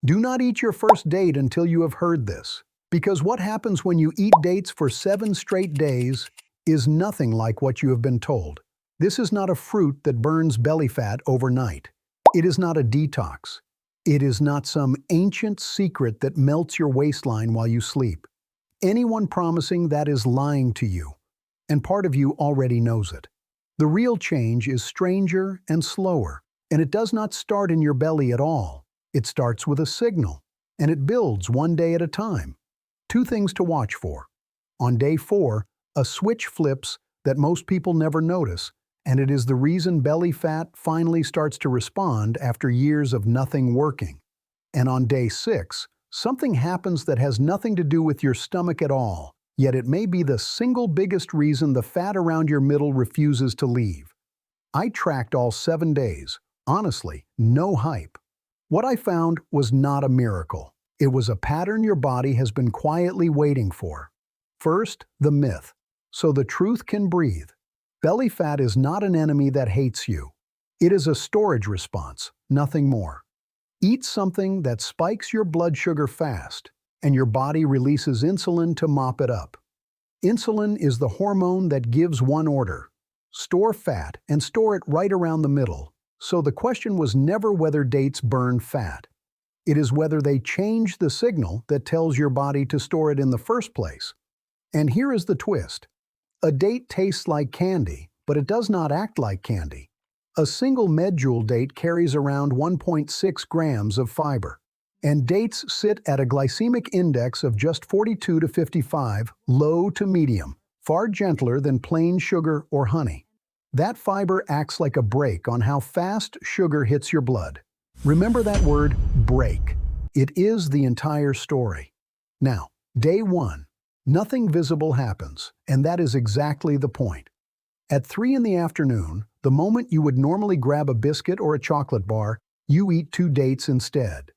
Do not eat your first date until you have heard this, because what happens when you eat dates for 7 straight days is nothing like what you have been told. This is not a fruit that burns belly fat overnight. It is not a detox. It is not some ancient secret that melts your waistline while you sleep. Anyone promising that is lying to you, and part of you already knows it. The real change is stranger and slower, and it does not start in your belly at all. It starts with a signal, and it builds one day at a time. 2 things to watch for. On day 4, a switch flips that most people never notice, and it is the reason belly fat finally starts to respond after years of nothing working. And on day 6, something happens that has nothing to do with your stomach at all, yet it may be the single biggest reason the fat around your middle refuses to leave. I tracked all 7 days. Honestly, no hype. What I found was not a miracle. It was a pattern your body has been quietly waiting for. First, the myth. So the truth can breathe. Belly fat is not an enemy that hates you. It is a storage response, nothing more. Eat something that spikes your blood sugar fast, and your body releases insulin to mop it up. Insulin is the hormone that gives one order: store fat and store it right around the middle. So the question was never whether dates burn fat. It is whether they change the signal that tells your body to store it in the first place. And here is the twist. A date tastes like candy, but it does not act like candy. A single Medjool date carries around 1.6 grams of fiber. And dates sit at a glycemic index of just 42 to 55, low to medium, far gentler than plain sugar or honey. That fiber acts like a brake on how fast sugar hits your blood. Remember that word, brake. It is the entire story. Now, day 1. Nothing visible happens, and that is exactly the point. At 3 in the afternoon, the moment you would normally grab a biscuit or a chocolate bar, you eat 2 dates instead.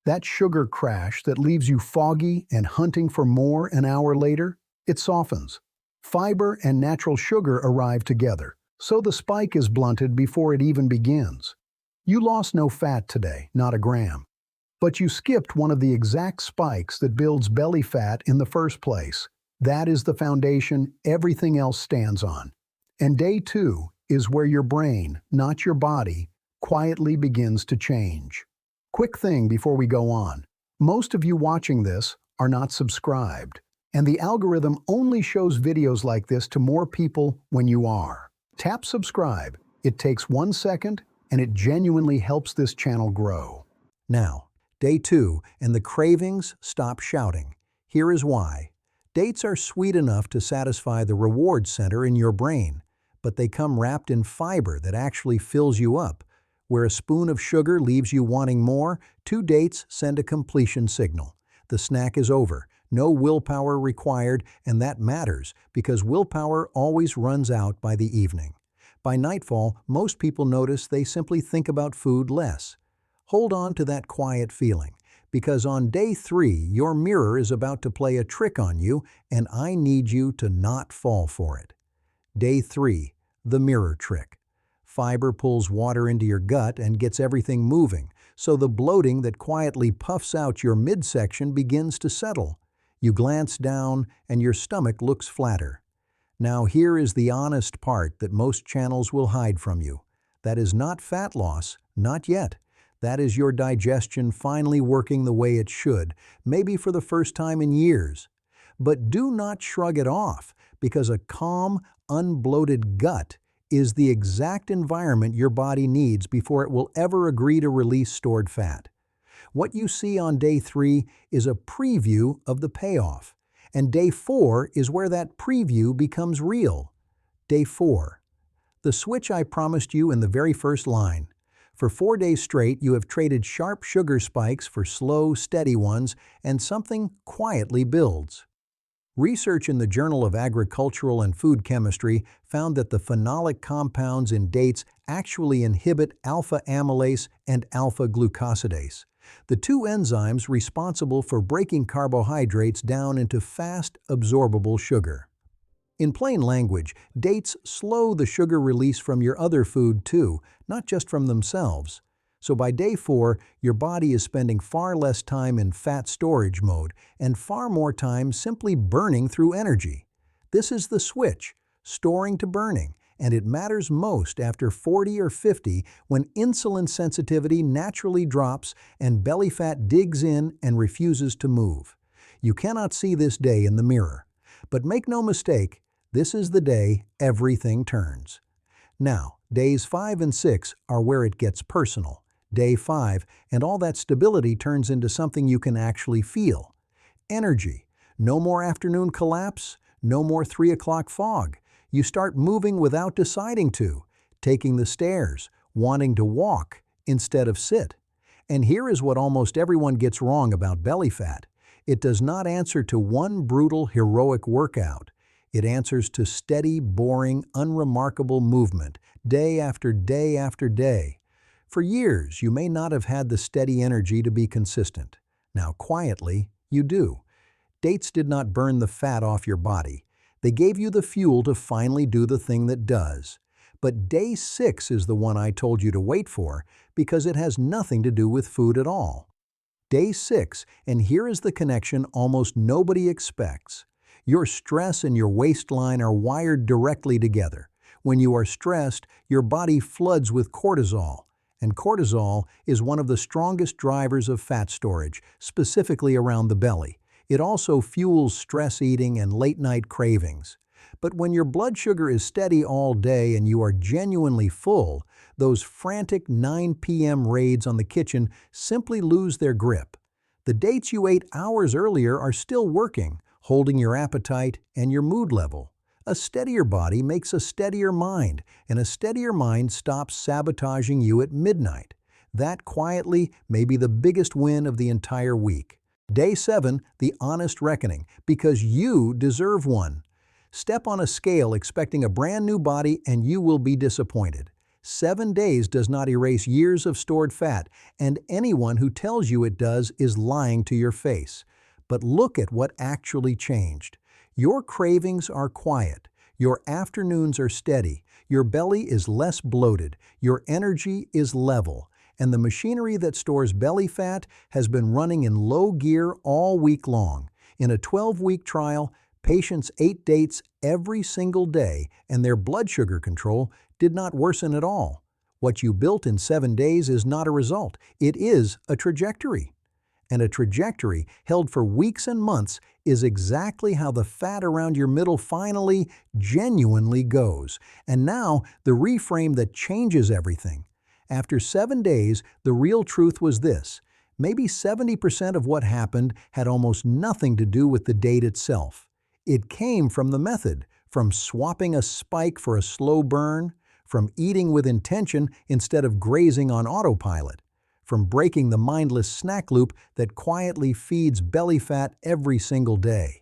That sugar crash that leaves you foggy and hunting for more an hour later, it softens. Fiber and natural sugar arrive together, so the spike is blunted before it even begins. You lost no fat today, not a gram. But you skipped one of the exact spikes that builds belly fat in the first place. That is the foundation everything else stands on. And day 2 is where your brain, not your body, quietly begins to change. Quick thing before we go on. Most of you watching this are not subscribed, and the algorithm only shows videos like this to more people when you are. Tap subscribe. It takes 1 second, and it genuinely helps this channel grow. Now, day 2, and the cravings stop shouting. Here is why. Dates are sweet enough to satisfy the reward center in your brain, but they come wrapped in fiber that actually fills you up. Where a spoon of sugar leaves you wanting more, 2 dates send a completion signal. The snack is over, no willpower required, and that matters because willpower always runs out by the evening. By nightfall, most people notice they simply think about food less. Hold on to that quiet feeling, because on day 3, your mirror is about to play a trick on you, and I need you to not fall for it. Day 3, the mirror trick. Fiber pulls water into your gut and gets everything moving, so the bloating that quietly puffs out your midsection begins to settle. You glance down, and your stomach looks flatter. Now here is the honest part that most channels will hide from you. That is not fat loss, not yet. That is your digestion finally working the way it should, maybe for the first time in years. But do not shrug it off, because a calm, unbloated gut is the exact environment your body needs before it will ever agree to release stored fat. What you see on day 3 is a preview of the payoff, and day 4 is where that preview becomes real. Day 4. The switch I promised you in the very first line. For 4 days straight, you have traded sharp sugar spikes for slow, steady ones, and something quietly builds. Research in the Journal of Agricultural and Food Chemistry found that the phenolic compounds in dates actually inhibit alpha-amylase and alpha-glucosidase, the 2 enzymes responsible for breaking carbohydrates down into fast, absorbable sugar. In plain language, dates slow the sugar release from your other food too, not just from themselves. So by day 4, your body is spending far less time in fat storage mode and far more time simply burning through energy. This is the switch, storing to burning, and it matters most after 40 or 50 when insulin sensitivity naturally drops and belly fat digs in and refuses to move. You cannot see this day in the mirror. But make no mistake, this is the day everything turns. Now, days 5 and 6 are where it gets personal. Day 5, and all that stability turns into something you can actually feel. Energy. No more afternoon collapse, no more 3 o'clock fog. You start moving without deciding to, taking the stairs, wanting to walk instead of sit. And here is what almost everyone gets wrong about belly fat. It does not answer to one brutal, heroic workout. It answers to steady, boring, unremarkable movement, day after day after day. For years, you may not have had the steady energy to be consistent. Now, quietly, you do. Dates did not burn the fat off your body. They gave you the fuel to finally do the thing that does. But day 6 is the one I told you to wait for because it has nothing to do with food at all. Day 6, and here is the connection almost nobody expects. Your stress and your waistline are wired directly together. When you are stressed, your body floods with cortisol, and cortisol is one of the strongest drivers of fat storage, specifically around the belly. It also fuels stress eating and late-night cravings. But when your blood sugar is steady all day and you are genuinely full, those frantic 9 p.m. raids on the kitchen simply lose their grip. The dates you ate hours earlier are still working, holding your appetite and your mood level. A steadier body makes a steadier mind, and a steadier mind stops sabotaging you at midnight. That quietly may be the biggest win of the entire week. Day 7, the honest reckoning, because you deserve one. Step on a scale expecting a brand new body and you will be disappointed. 7 days does not erase years of stored fat, and anyone who tells you it does is lying to your face. But look at what actually changed. Your cravings are quiet, your afternoons are steady, your belly is less bloated, your energy is level, and the machinery that stores belly fat has been running in low gear all week long. In a 12-week trial, patients ate dates every single day, and their blood sugar control did not worsen at all. What you built in 7 days is not a result, it is a trajectory. And a trajectory held for weeks and months is exactly how the fat around your middle finally, genuinely goes. And now, the reframe that changes everything. After 7 days, the real truth was this. Maybe 70% of what happened had almost nothing to do with the date itself. It came from the method, from swapping a spike for a slow burn, from eating with intention instead of grazing on autopilot, from breaking the mindless snack loop that quietly feeds belly fat every single day.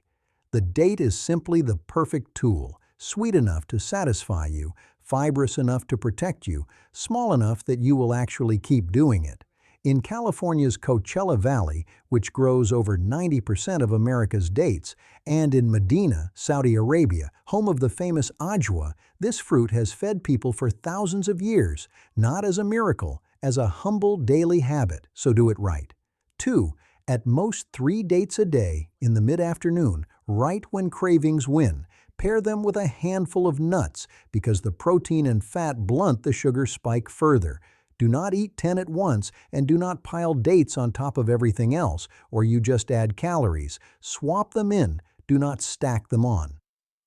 The date is simply the perfect tool, sweet enough to satisfy you, fibrous enough to protect you, small enough that you will actually keep doing it. In California's Coachella Valley, which grows over 90% of America's dates, and in Medina, Saudi Arabia, home of the famous ajwa, this fruit has fed people for thousands of years, not as a miracle, as a humble daily habit, so do it right. 2. At most 3 dates a day, in the mid-afternoon, right when cravings win, pair them with a handful of nuts because the protein and fat blunt the sugar spike further. Do not eat 10 at once, and do not pile dates on top of everything else, or you just add calories. Swap them in, do not stack them on.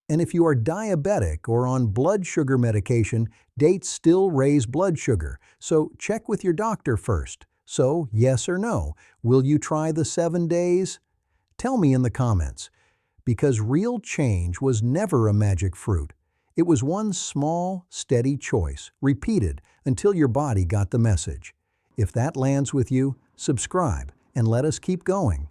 And if you are diabetic or on blood sugar medication, dates still raise blood sugar, so check with your doctor first. So, yes or no, will you try the 7 days? Tell me in the comments. Because real change was never a magic fruit. It was one small, steady choice, repeated until your body got the message. If that lands with you, subscribe and let us keep going.